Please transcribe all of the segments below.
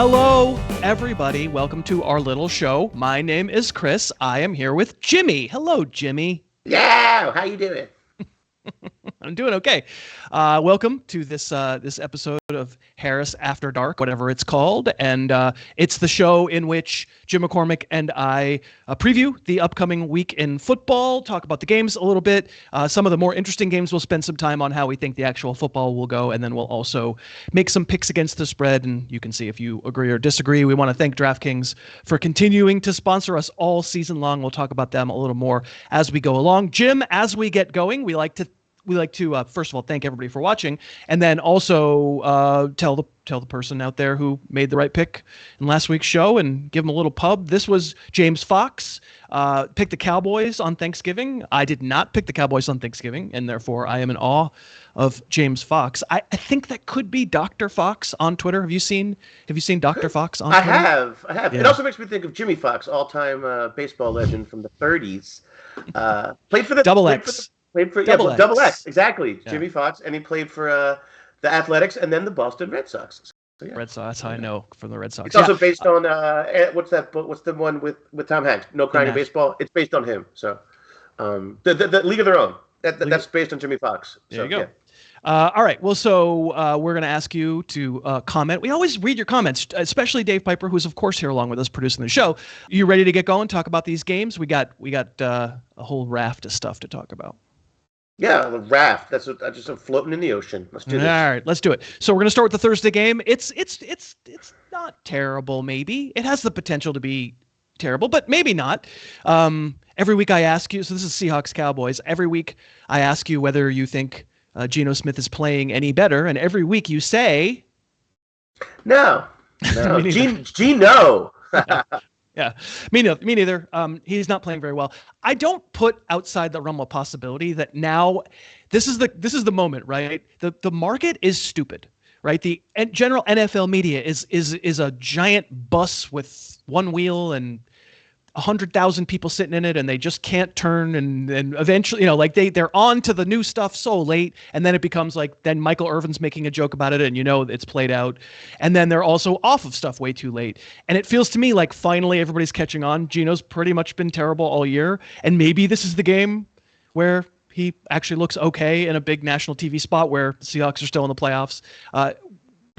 Hello, everybody. Welcome to our little show. My name is Chris. I am here with Jimmy. Hello, Jimmy. Yeah, how you doing? I'm doing okay. Welcome to this episode of Harris After Dark, whatever it's called. And it's the show in which Jim McCormick and I preview the upcoming week in football, talk about the games a little bit. Some of the more interesting games, we'll spend some time on how we think the actual football will go. And then we'll also make some picks against the spread. And you can see if you agree or disagree. We want to thank DraftKings for continuing to sponsor us all season long. We'll talk about them a little more as we go along. Jim, as we get going, we like to first of all thank everybody for watching, and then also tell the person out there who made the right pick in last week's show and give them a little pub. This was James Fox. Picked the Cowboys on Thanksgiving. I did not pick the Cowboys on Thanksgiving, and therefore I am in awe of James Fox. I think that could be Dr. Fox on Twitter. Have you seen Dr. Fox on Twitter? I have. Yeah. It also makes me think of Jimmy Fox, all-time baseball legend from the 30s. Played for the Double X. Played for Double X, exactly. Yeah. Jimmy Fox, and he played for the Athletics and then the Boston Red Sox. So, yeah. Red Sox. That's how I know from the Red Sox. It's also based on what's that book? What's the one with Tom Hanks? No Crying in Baseball. It's based on him. So, the League of Their Own. That's based on Jimmy Fox. There you go. Yeah. All right. Well, so we're going to ask you to comment. We always read your comments, especially Dave Pyper, who's of course here along with us producing the show. You ready to get going? Talk about these games. We got a whole raft of stuff to talk about. Yeah, the raft. That's just floating in the ocean. Let's do this. All right, let's do it. So we're going to start with the Thursday game. It's not terrible. Maybe it has the potential to be terrible, but maybe not. Every week I ask you. So this is Seahawks Cowboys. Every week I ask you whether you think Geno Smith is playing any better, and every week you say, "No, Geno." Yeah, me neither. He's not playing very well. I don't put outside the realm of possibility that now this is the moment, right? The market is stupid, right? The general NFL media is a giant bus with one wheel and 100,000 people sitting in it, and they just can't turn, and eventually, they're on to the new stuff so late, and then it becomes like, then Michael Irvin's making a joke about it, and it's played out, and then they're also off of stuff way too late, and it feels to me like finally everybody's catching on. Geno's pretty much been terrible all year, and maybe this is the game where he actually looks okay in a big national TV spot where the Seahawks are still in the playoffs.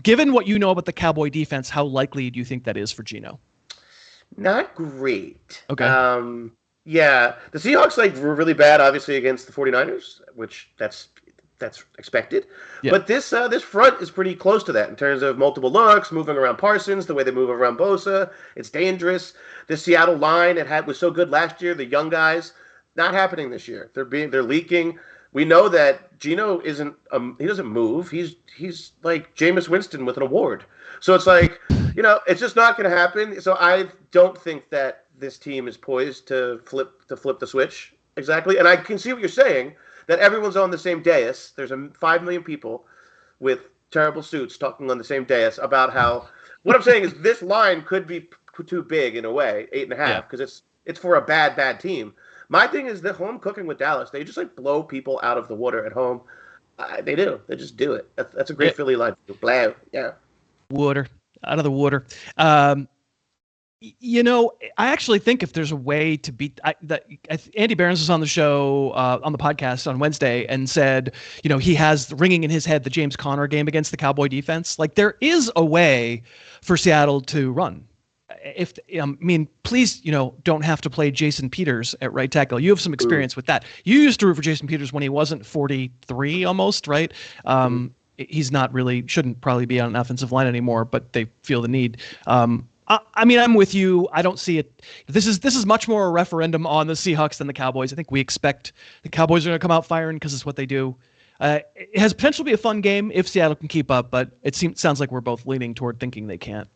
Given what you know about the Cowboy defense, how likely do you think that is for Geno? Not great. Okay. Yeah, the Seahawks were really bad, obviously, against the 49ers, which that's expected. Yeah. But this front is pretty close to that in terms of multiple looks, moving around Parsons, the way they move around Bosa. It's dangerous. The Seattle line was so good last year. The young guys, not happening this year. They're leaking. We know that Geno isn't. He doesn't move. He's like Jameis Winston with an award. So it's like, it's just not going to happen. So I don't think that this team is poised to flip the switch exactly. And I can see what you're saying, that everyone's on the same dais. There's 5 million people with terrible suits talking on the same dais about how. What I'm saying is this line could be too big in a way, 8.5, because it's for a bad team. My thing is the home cooking with Dallas. They just blow people out of the water at home. They do. They just do it. That's a great Philly line. Blow. Yeah. Water. Out of the water. I actually think if there's a way to beat Andy Behrens was on the show, on the podcast on Wednesday, and said, he has ringing in his head the James Conner game against the Cowboy defense. There is a way for Seattle to run. Please, don't have to play Jason Peters at right tackle. You have some experience with that. You used to root for Jason Peters when he wasn't 43 almost, right? He's not really, shouldn't probably be on an offensive line anymore, but they feel the need. I'm with you. I don't see it. This is much more a referendum on the Seahawks than the Cowboys. I think we expect the Cowboys are going to come out firing because it's what they do. It has potential to be a fun game if Seattle can keep up, but sounds like we're both leaning toward thinking they can't.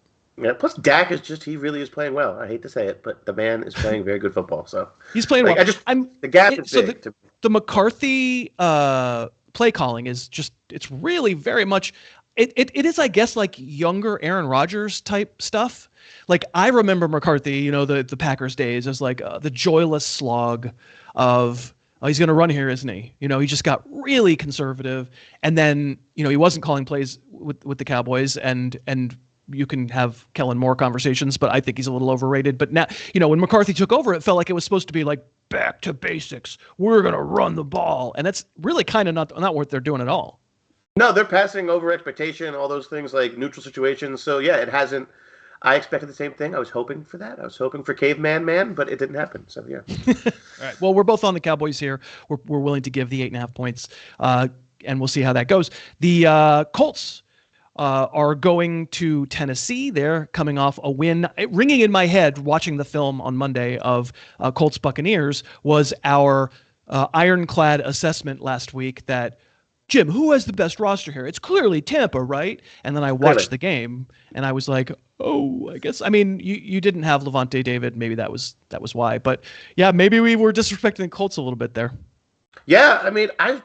Yeah. Plus, Dak he really is playing well. I hate to say it, but the man is playing very good football. So he's playing well. The gap is big. So the McCarthy play calling is it's really very much it is, I guess, like younger Aaron Rodgers type stuff. I remember McCarthy, the Packers days as the joyless slog of, oh, he's going to run here, isn't he? He just got really conservative, and then he wasn't calling plays with the Cowboys, and you can have Kellen Moore conversations, but I think he's a little overrated. But now, when McCarthy took over, it felt like it was supposed to be like back to basics. We're going to run the ball. And that's really kind of not what they're doing at all. No, they're passing over expectation, all those things like neutral situations. So, yeah, it hasn't. I expected the same thing. I was hoping for that. I was hoping for Caveman Man, but it didn't happen. So, yeah. All right. Well, we're both on the Cowboys here. We're willing to give the 8.5 points, and we'll see how that goes. The Colts are going to Tennessee. They're coming off a win. Ringing in my head, watching the film on Monday of Colts Buccaneers, was our ironclad assessment last week that, Jim, who has the best roster here? It's clearly Tampa, right? And then I watched the game, and I was like, oh, I guess. I mean, you didn't have Levante David. Maybe that was why. But yeah, maybe we were disrespecting the Colts a little bit there. Yeah, I mean, I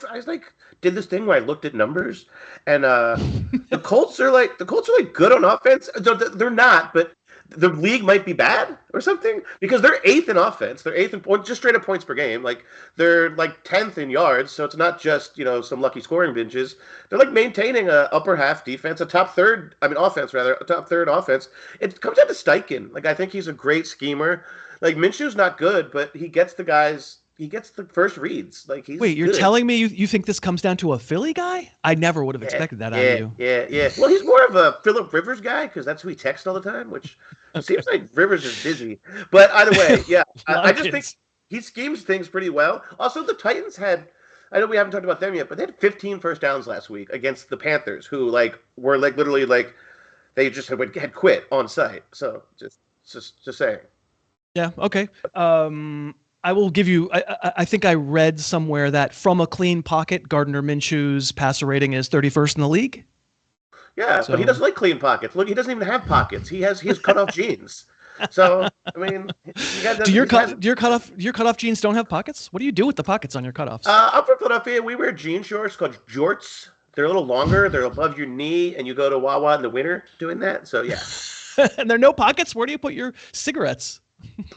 did this thing where I looked at numbers, and the Colts are good on offense. They're not, but the league might be bad or something because they're 8th in offense. They're 8th in points, just straight up points per game. Like they're like 10th in yards. So it's not just, some lucky scoring binges. They're like maintaining a upper half defense, a top third offense. It comes down to Steichen. Like I think he's a great schemer. Like Minshew's not good, but he gets the guys. He gets the first reads. Wait, you're telling me you think this comes down to a Philly guy? I never would have expected that out of you. Yeah. Well, he's more of a Phillip Rivers guy because that's who he texts all the time, which seems like Rivers is busy. But either way, yeah, I just think he schemes things pretty well. Also, the Titans had, I know we haven't talked about them yet, but they had 15 first downs last week against the Panthers, who were literally they just had quit on site. So just saying. Yeah. Okay. I will give you. I think I read somewhere that from a clean pocket, Gardner Minshew's passer rating is 31st in the league. Yeah, but he doesn't like clean pockets. Look, he doesn't even have pockets. He has cut off jeans. So I mean, your cutoff jeans don't have pockets? What do you do with the pockets on your cutoffs? Up for Philadelphia, we wear jean shorts called jorts. They're a little longer. They're above your knee, and you go to Wawa in the winter doing that. So yeah. And there are no pockets. Where do you put your cigarettes?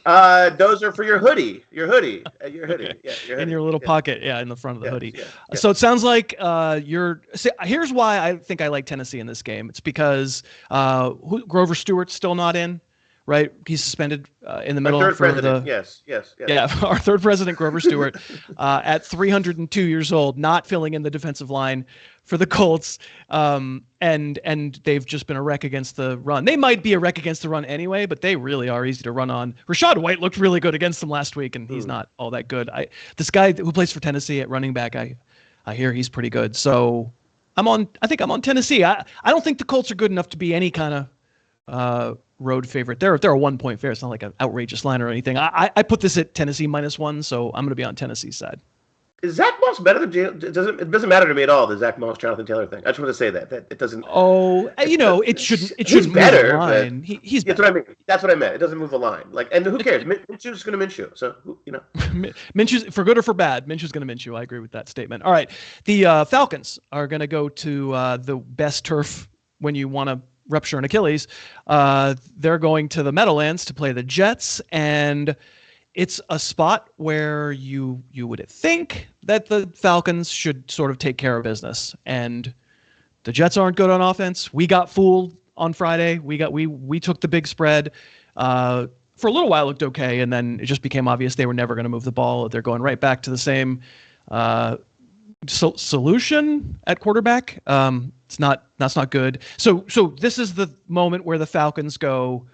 Those are for your hoodie. Your hoodie. Okay. Yeah, your hoodie. In your little pocket, in the front of the hoodie. Yeah. So it sounds like here's why I think I like Tennessee in this game. It's because Grover Stewart's still not in, right? He's suspended in the middle of the yes. Yeah, our third president, Grover Stewart, at 302 years old, not filling in the defensive line for the Colts, and they've just been a wreck against the run. They might be a wreck against the run anyway, but they really are easy to run on. Rachaad White looked really good against them last week, and he's not all that good. This guy who plays for Tennessee at running back, I hear he's pretty good. So I think I'm on Tennessee. I don't think the Colts are good enough to be any kind of road favorite. They're a 1-point favorite. It's not like an outrageous line or anything. I put this at Tennessee -1, so I'm going to be on Tennessee's side. Is Zach Moss better than it doesn't matter to me at all, the Zach Moss Jonathan Taylor thing. I just want to say that it doesn't. Oh, it shouldn't better. Move the line. He's that's better. what I mean. That's what I meant. It doesn't move the line. And who cares? Minshew's going to Minshew. So Minshew's, for good or for bad, Minshew's going to Minshew. I agree with that statement. All right, the Falcons are going to go to the best turf when you want to rupture an Achilles. They're going to the Meadowlands to play the Jets, and it's a spot where you would think that the Falcons should sort of take care of business. And the Jets aren't good on offense. We got fooled on Friday. We took the big spread. For a little while it looked okay, and then it just became obvious they were never going to move the ball. They're going right back to the same solution at quarterback. That's not good. So this is the moment where the Falcons go,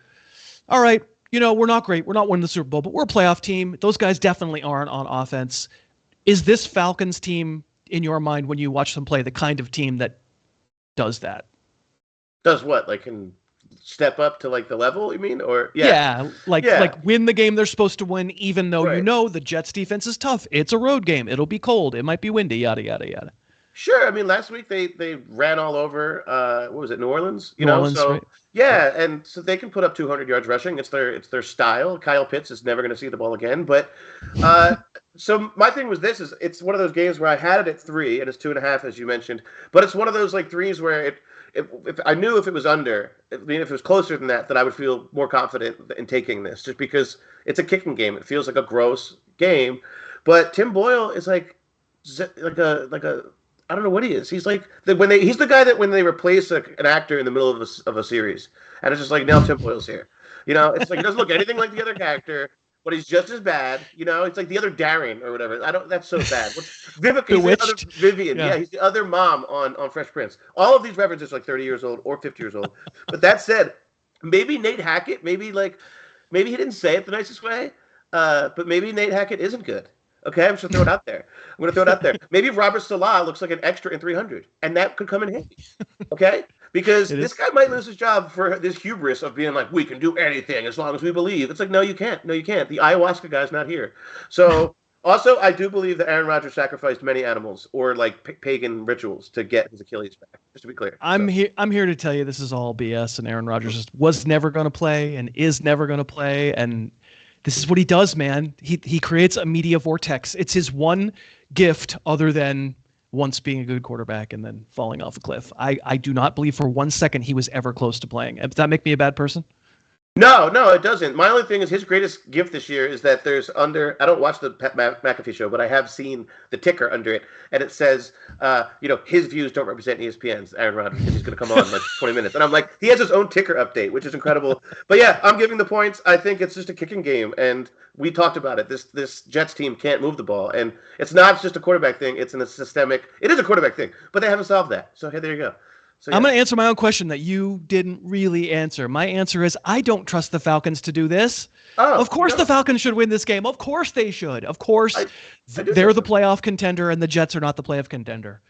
all right, we're not great. We're not winning the Super Bowl, but we're a playoff team. Those guys definitely aren't on offense. Is this Falcons team, in your mind, when you watch them play, the kind of team that does that? Does what? Can step up to the level, you mean? Or like win the game they're supposed to win, even though the Jets defense is tough. It's a road game. It'll be cold. It might be windy, yada, yada, yada. Sure. I mean, last week they ran all over, what was it, New Orleans? New Orleans, right? Yeah, and so they can put up 200 yards rushing. It's their style. Kyle Pitts is never going to see the ball again. But so my thing was it's one of those games where I had it at 3, and it's 2.5, as you mentioned. But it's one of those threes where if I knew if it was under, if it was closer than that I would feel more confident in taking this, just because it's a kicking game. It feels like a gross game. But Tim Boyle is like a I don't know what he is. He's like he's the guy that when they replace an actor in the middle of a series, and it's just like now Tim Boyle's here. It's like he doesn't look anything like the other character, but he's just as bad. It's like the other Darren or whatever. I don't. That's so bad. Vivica, he's the other Vivian. Yeah, he's the other mom on Fresh Prince. All of these references are like 30 years old or 50 years old. But that said, maybe Nate Hackett. Maybe he didn't say it the nicest way. But maybe Nate Hackett isn't good. Okay, I'm just going to throw it out there. I'm going to throw it out there. Maybe Robert Salah looks like an extra in 300, and that could come in handy. Okay? Because this guy might lose his job for this hubris of being like, we can do anything as long as we believe. It's like, no, you can't. No, you can't. The ayahuasca guy's not here. So, also, I do believe that Aaron Rodgers sacrificed many animals or like pagan rituals to get his Achilles back, just to be clear. I'm here to tell you this is all BS, and Aaron Rodgers was never going to play and is never going to play, and this is what he does, man. He creates a media vortex. It's his one gift other than once being a good quarterback and then falling off a cliff. I do not believe for 1 second he was ever close to playing. Does that make me a bad person? No, it doesn't. My only thing is his greatest gift this year is that there's I don't watch the Pat McAfee show, but I have seen the ticker under it, and it says, his views don't represent ESPN's Aaron Rodgers because he's going to come on in like 20 minutes. And I'm like, he has his own ticker update, which is incredible. But yeah, I'm giving the points. I think it's just a kicking game, and we talked about it. This Jets team can't move the ball, and it's not just a quarterback thing. It's a systemic. It is a quarterback thing, but they haven't solved that. So hey, there you go. So, yeah. I'm going to answer my own question that you didn't really answer. My answer is I don't trust the Falcons to do this. Of course the Falcons should win this game. Of course they should. Of course they're the playoff contender and the Jets are not the playoff contender.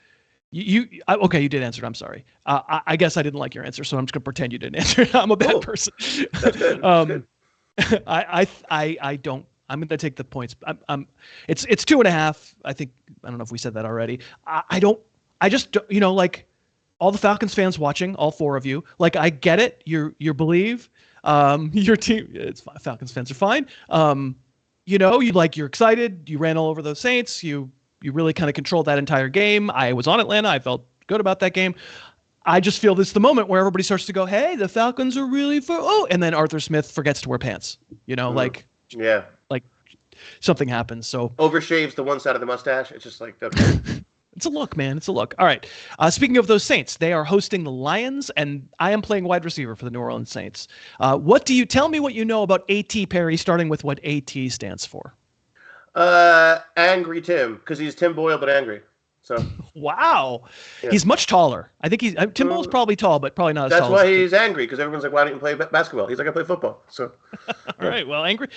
Okay, you did answer it. I'm sorry. I guess I didn't like your answer, so I'm just going to pretend you didn't answer it. I'm a bad person. That's good. That's good. I don't. I'm going to take the points. It's 2.5. I don't know if we said that already. I just like. All the Falcons fans watching, all four of you, like I get it. You believe your team. It's fine. Falcons fans are fine. You're excited. You ran all over those Saints. You really kind of controlled that entire game. I was on Atlanta. I felt good about that game. I just feel this is the moment where everybody starts to go, "Hey, the Falcons are really and then Arthur Smith forgets to wear pants. Like something happens. So overshaves the one side of the mustache. It's just like okay. It's a look, man. It's a look. All right. Speaking of those Saints, they are hosting the Lions, and I am playing wide receiver for the New Orleans Saints. Tell me what you know about A.T. Perry, starting with what A.T. stands for. Angry Tim, because he's Tim Boyle, but angry. So. Wow. Yeah. He's much taller. I think Tim Boyle's probably tall, but probably not as tall. That's why he's angry, because everyone's like, why don't you play basketball? He's like, I play football. So. All right. Well, angry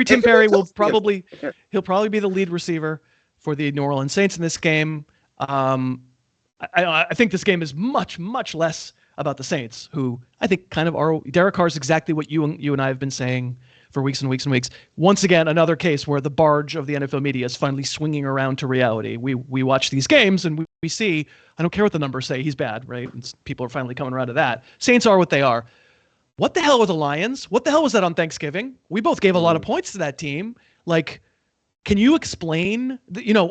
Tim Perry he'll probably be the lead receiver for the New Orleans Saints in this game. I think this game is much, much less about the Saints, who I think kind of are. Derek Carr is exactly what you and I have been saying for weeks and weeks and weeks. Once again, another case where the barge of the NFL media is finally swinging around to reality. We watch these games and we see, I don't care what the numbers say, he's bad, right? And people are finally coming around to that. Saints are what they are. What the hell are the Lions? What the hell was that on Thanksgiving? We both gave a lot of points to that team. Like, can you explain,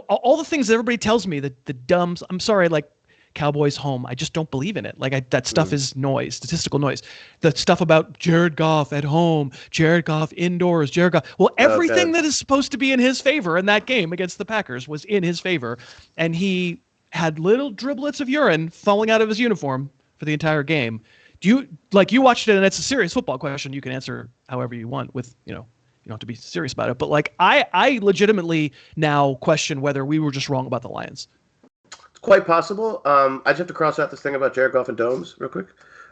all the things that everybody tells me, the dumbs, I'm sorry, like Cowboys home, I just don't believe in it. Like that stuff is noise, statistical noise. The stuff about Jared Goff at home, Jared Goff indoors, Jared Goff. Well, everything that is supposed to be in his favor in that game against the Packers was in his favor. And he had little driblets of urine falling out of his uniform for the entire game. You watched it, and it's a serious football question. You can answer however you want with, you don't have to be serious about it, but like I legitimately now question whether we were just wrong about the Lions. It's quite possible. I just have to cross out this thing about Jared Goff and domes real quick.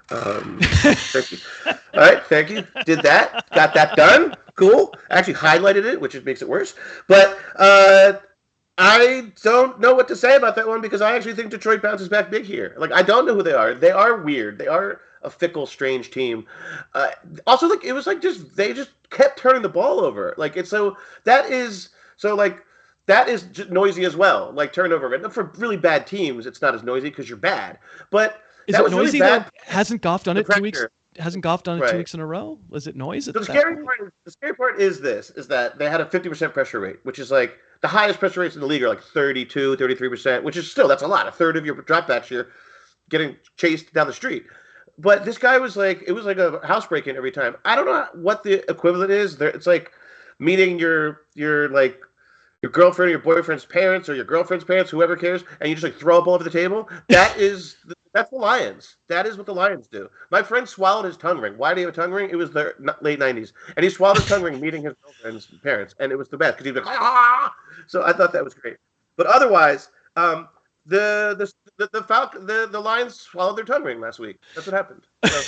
Thank you. All right, thank you. Did that. Got that done. Cool. Actually highlighted it, which makes it worse. But I don't know what to say about that one because I actually think Detroit bounces back big here. Like I don't know who they are. They are weird. They are a fickle, strange team. Also, like it was like they just kept turning the ball over. Like that is just noisy as well. Like turnover. And for really bad teams, it's not as noisy because you're bad. But is it noisy really bad. Hasn't Goff done it 2 weeks? Hasn't Goff done it 2 weeks in a row? Was it noise? The scary part is that they had a 50% pressure rate, which is like the highest pressure rates in the league are like 32, 33%, which is still that's a lot. A third of your dropbacks you're getting chased down the street. But this guy was like, it was like a house break-in every time. I don't know what the equivalent is. It's like meeting your like your girlfriend or your boyfriend's parents or your girlfriend's parents, whoever cares, and you just like throw up all over the table. That's the Lions. That is what the Lions do. My friend swallowed his tongue ring. Why did he have a tongue ring? It was the late 90s. And he swallowed his tongue ring meeting his girlfriend's parents. And it was the best because he'd be like, ah! So I thought that was great. But otherwise, the Lions swallowed their tongue ring last week. That's what happened. So.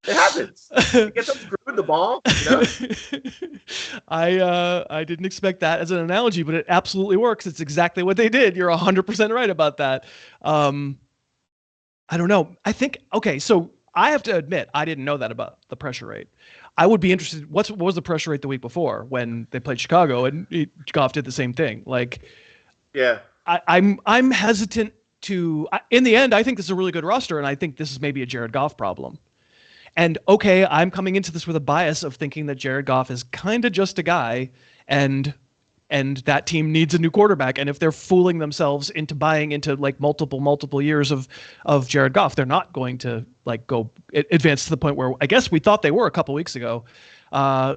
It happens. You get them screwing the ball. I didn't expect that as an analogy, but it absolutely works. It's exactly what they did. You're 100% right about that. I don't know. I think, okay, so I have to admit, I didn't know that about the pressure rate. I would be interested. What was the pressure rate the week before when they played Chicago and Goff did the same thing? Like, yeah, I'm hesitant to. In the end, I think this is a really good roster, and I think this is maybe a Jared Goff problem. And okay, I'm coming into this with a bias of thinking that Jared Goff is kind of just a guy, and that team needs a new quarterback. And if they're fooling themselves into buying into like multiple years of Jared Goff, they're not going to like go advance to the point where I guess we thought they were a couple weeks ago. I'm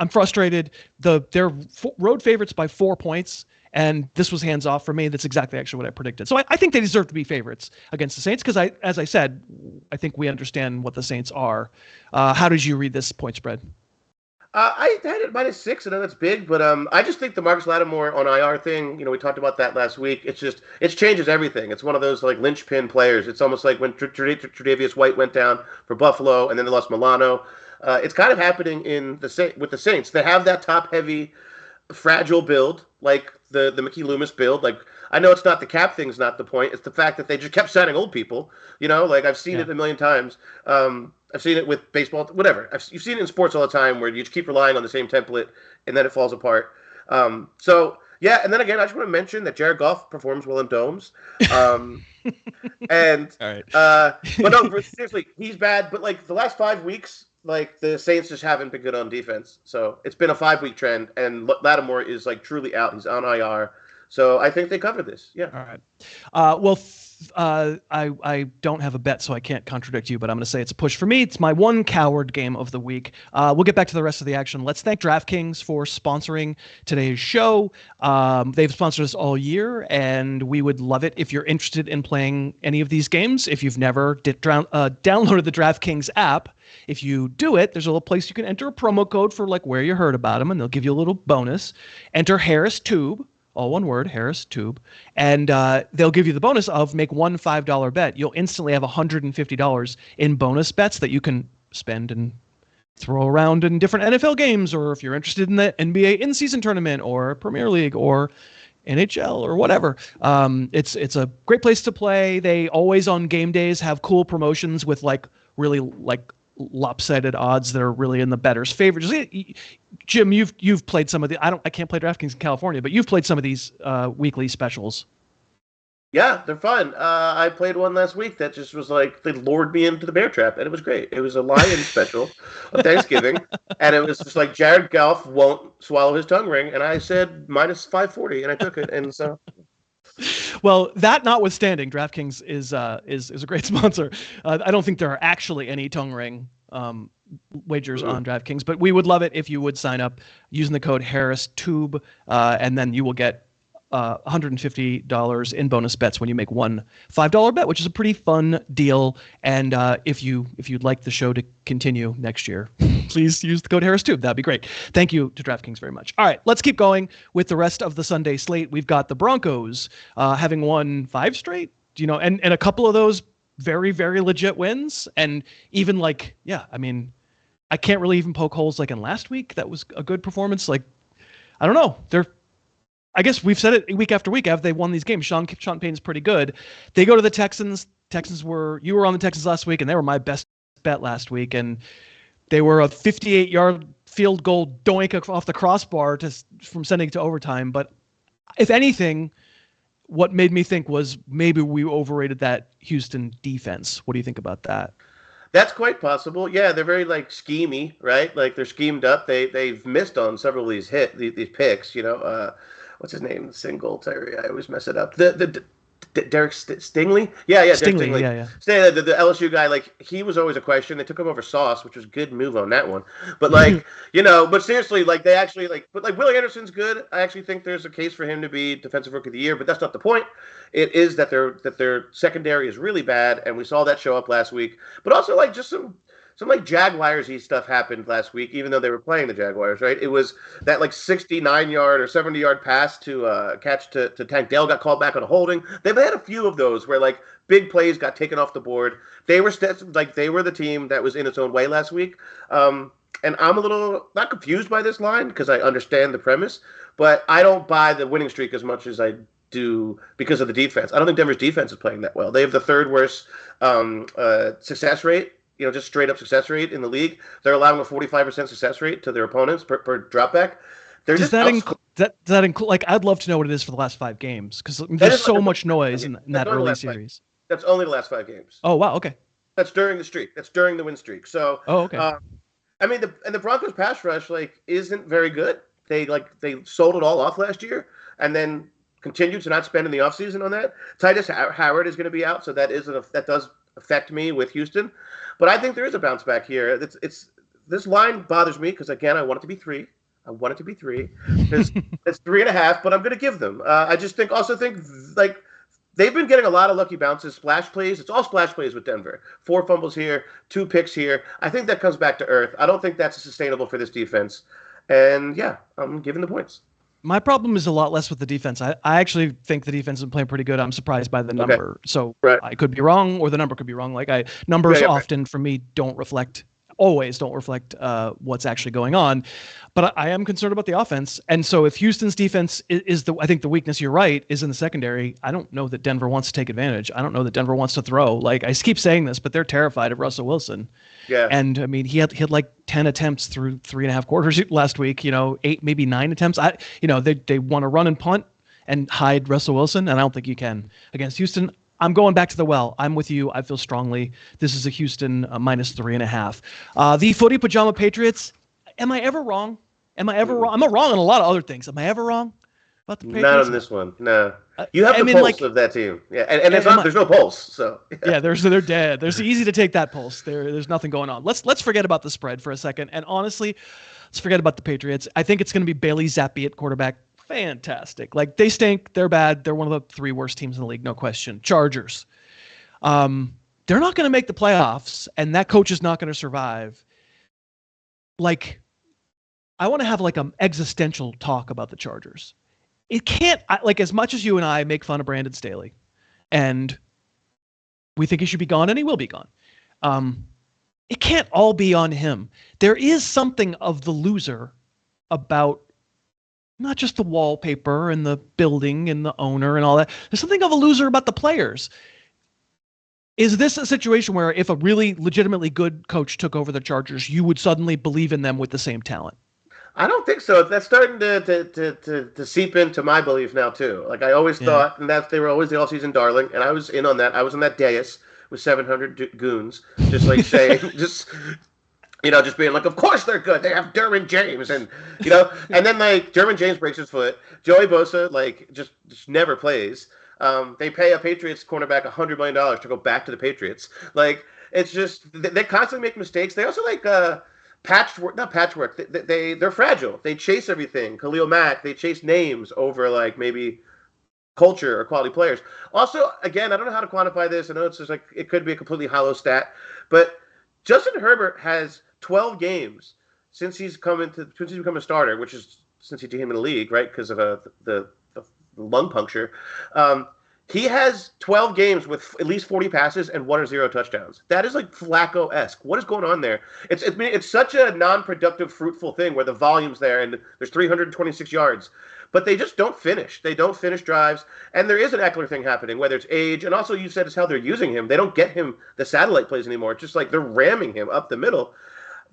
frustrated. They're road favorites by 4 points. And this was hands off for me. That's exactly actually what I predicted. So I think they deserve to be favorites against the Saints because, as I said, I think we understand what the Saints are. How did you read this point spread? I had it -6. I know that's big, but I just think the Marcus Lattimore on IR thing. We talked about that last week. It changes everything. It's one of those like linchpin players. It's almost like when Tre'Davious White went down for Buffalo, and then they lost Milano. It's kind of happening with the Saints. They have that top heavy, fragile build like the Mickey Loomis build. Like, I know it's not the cap thing's not the point. It's the fact that they just kept signing old people. Like I've seen it a million times. I've seen it with baseball, whatever. You've seen it in sports all the time where you just keep relying on the same template and then it falls apart. So yeah, and then again, I just want to mention that Jared Goff performs well in domes. And all right. But no, seriously, he's bad. But like the last 5 weeks, like the Saints just haven't been good on defense. So it's been a 5-week trend, and Lattimore is like truly out. He's on IR. So I think they covered this. Yeah. All right. I don't have a bet, so I can't contradict you, but I'm going to say it's a push for me. It's my one coward game of the week. We'll get back to the rest of the action. Let's thank DraftKings for sponsoring today's show. They've sponsored us all year, and we would love it if you're interested in playing any of these games. If you've never downloaded the DraftKings app, if you do it, there's a little place you can enter a promo code for like where you heard about them, and they'll give you a little bonus. Enter Harris Tube. All one word, Harris Tube, and they'll give you the bonus of make one $5 bet. You'll instantly have $150 in bonus bets that you can spend and throw around in different NFL games, or if you're interested in the NBA in-season tournament or Premier League or NHL or whatever. It's a great place to play. They always on game days have cool promotions with like really like lopsided odds that are really in the bettor's favor. Jim, you've played some of the. I can't play DraftKings in California, but you've played some of these weekly specials. Yeah, they're fun. I played one last week that just was like they lured me into the bear trap, and it was great. It was a lion special of Thanksgiving, and it was just like Jared Goff won't swallow his tongue ring, and I said -540, and I took it, and so. Well, that notwithstanding, DraftKings is a great sponsor. I don't think there are actually any tongue ring wagers on DraftKings, but we would love it if you would sign up using the code HarrisTube, and then you will get $150 in bonus bets when you make one $5 bet, which is a pretty fun deal. And if you'd like the show to continue next year, please use the code HarrisTube. That'd be great. Thank you to DraftKings very much. All right, let's keep going with the rest of the Sunday slate. We've got the Broncos having won 5 straight, and a couple of those very, very legit wins. And even like, I can't really even poke holes like in last week. That was a good performance. Like, I don't know. I guess we've said it week after week after they won these games. Sean Payton's pretty good. They go to the Texans. You were on the Texans last week, and they were my best bet last week. And they were a 58-yard field goal doink off the crossbar from sending it to overtime. But if anything, what made me think was maybe we overrated that Houston defense. What do you think about that? That's quite possible. Yeah, they're very like schemy, right? Like they're schemed up. They've missed on several of these picks. What's his name? Singletary. I always mess it up. The Derek Stingley? Yeah, Derek Stingley. Yeah. The LSU guy, like, he was always a question. They took him over Sauce, which was a good move on that one. But, like, but seriously, like, they actually, like, but, like, Willie Anderson's good. I actually think there's a case for him to be Defensive Rookie of the Year, but that's not the point. It is that their secondary is really bad, and we saw that show up last week. But also, like, just some like Jaguars-y stuff happened last week, even though they were playing the Jaguars, right? It was that like 69-yard or 70-yard pass to catch to Tank Dell got called back on a holding. They've had a few of those where like big plays got taken off the board. They were the team that was in its own way last week. And I'm a little not confused by this line because I understand the premise, but I don't buy the winning streak as much as I do because of the defense. I don't think Denver's defense is playing that well. They have the third worst success rate. Just straight up success rate in the league. They're allowing a 45% success rate to their opponents per dropback. Does that include? Like, I'd love to know what it is for the last 5 games because there's so much noise in that early series. That's only the last 5 games. Oh wow, okay. That's during the streak. That's during the win streak. So. Oh okay. I mean, the Broncos pass rush like isn't very good. They sold it all off last year and then continued to not spend in the offseason on that. Titus Howard is going to be out, so that does affect me with Houston. But I think there is a bounce back here. It's this line bothers me because again I want it to be 3. I want it to be 3 because it's 3.5. But I'm going to give them. I just think like they've been getting a lot of lucky bounces, splash plays. It's all splash plays with Denver. 4 fumbles here, 2 picks here. I think that comes back to earth. I don't think that's sustainable for this defense. And yeah, I'm giving the points. My problem is a lot less with the defense. I actually think the defense is playing pretty good. I'm surprised by the number. Okay. So right. I could be wrong or the number could be wrong. Like numbers often for me always don't reflect what's actually going on. But I am concerned about the offense. And so if Houston's defense is I think the weakness, you're right, is in the secondary. I don't know that Denver wants to take advantage. I don't know that Denver wants to throw. Like I keep saying this, but they're terrified of Russell Wilson. Yeah. And I mean, he had like 10 attempts through 3.5 quarters last week, 8, maybe 9 attempts. They want to run and punt and hide Russell Wilson. And I don't think you can against Houston. I'm going back to the well. I'm with you. I feel strongly. This is a Houston minus 3.5. The Footy Pajama Patriots. Am I ever wrong? I'm wrong on a lot of other things. Am I ever wrong about the Patriots? Not on this one. No. You have the pulse of that team. Yeah, and there's no pulse. So yeah, they're dead. There's easy to take that pulse. There's nothing going on. Let's forget about the spread for a second. And honestly, let's forget about the Patriots. I think it's going to be Bailey Zappi at quarterback. Fantastic. Like they stink. They're bad. They're one of the 3 worst teams in the league. No question. Chargers. They're not going to make the playoffs, and that coach is not going to survive. Like, I want to have like an existential talk about the Chargers. It can't, like, as much as you and I make fun of Brandon Staley, and we think he should be gone, and he will be gone. It can't all be on him. There is something of the loser about not just the wallpaper and the building and the owner and all that. There's something of a loser about the players. Is this a situation where if a really legitimately good coach took over the Chargers, you would suddenly believe in them with the same talent? I don't think so. That's starting to seep into my belief now too. Like I always thought, and that they were always the all-season darling, and I was in on that. I was on that dais with 700 goons, just like saying, just being like, of course they're good. They have Derwin James, and and then like Derwin James breaks his foot. Joey Bosa like just never plays. They pay a Patriots cornerback $100 million to go back to the Patriots. Like it's just they constantly make mistakes. They also like patchwork. They're fragile. They chase everything. Khalil Mack. They chase names over like maybe culture or quality players. Also, again, I don't know how to quantify this. I know it's just like it could be a completely hollow stat, but Justin Herbert has 12 games since he's become a starter, which is since he came in the league, right? Because of the lung puncture. He has 12 games with at least 40 passes and 1 or 0 touchdowns. That is like Flacco-esque. What is going on there? It's such a non-productive, fruitful thing where the volume's there and there's 326 yards. But they just don't finish. They don't finish drives. And there is an Eckler thing happening, whether it's age. And also you said it's how they're using him. They don't get him the satellite plays anymore. It's just like they're ramming him up the middle.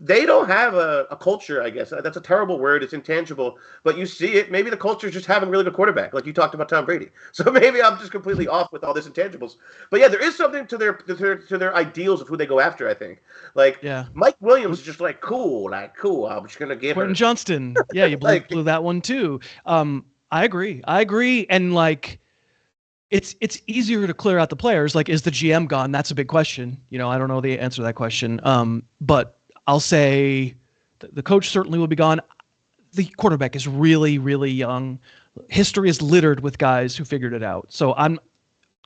They don't have a culture, I guess. That's a terrible word. It's intangible. But you see it. Maybe the culture is just having a really good quarterback, like you talked about Tom Brady. So maybe I'm just completely off with all this intangibles. But yeah, there is something to their ideals of who they go after, I think. Like, Mike Williams is just like, cool. I'm just going to give Quentin Johnston. Yeah, you blew that one too. I agree. And like, it's easier to clear out the players. Like, is the GM gone? That's a big question. I don't know the answer to that question. But I'll say the coach certainly will be gone. The quarterback is really, really young. History is littered with guys who figured it out. So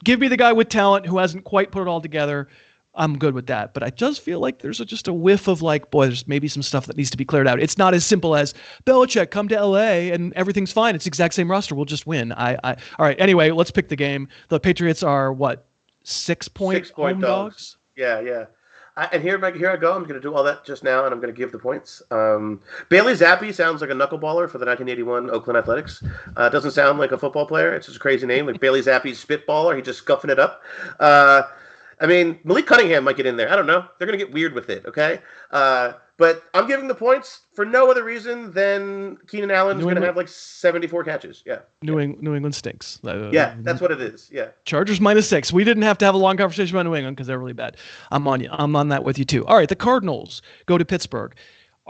give me the guy with talent who hasn't quite put it all together. I'm good with that. But I just feel like there's just a whiff of like, boy, there's maybe some stuff that needs to be cleared out. It's not as simple as Belichick, come to LA and everything's fine. It's the exact same roster. We'll just win. All right. Anyway, let's pick the game. The Patriots are what? 6-point home dogs? Yeah. And here I go. I'm going to do all that just now, and I'm going to give the points. Bailey Zappi sounds like a knuckleballer for the 1981 Oakland Athletics. Doesn't sound like a football player. It's just a crazy name, like Bailey Zappi's spitballer. He's just scuffing it up. Malik Cunningham might get in there. I don't know. They're going to get weird with it, okay? But I'm giving the points for no other reason than Keenan Allen's going to have like 74 catches. Yeah. New England stinks. Yeah, that's what it is. Yeah. Chargers -6. We didn't have to have a long conversation about New England because they're really bad. I'm on that with you too. All right, the Cardinals go to Pittsburgh.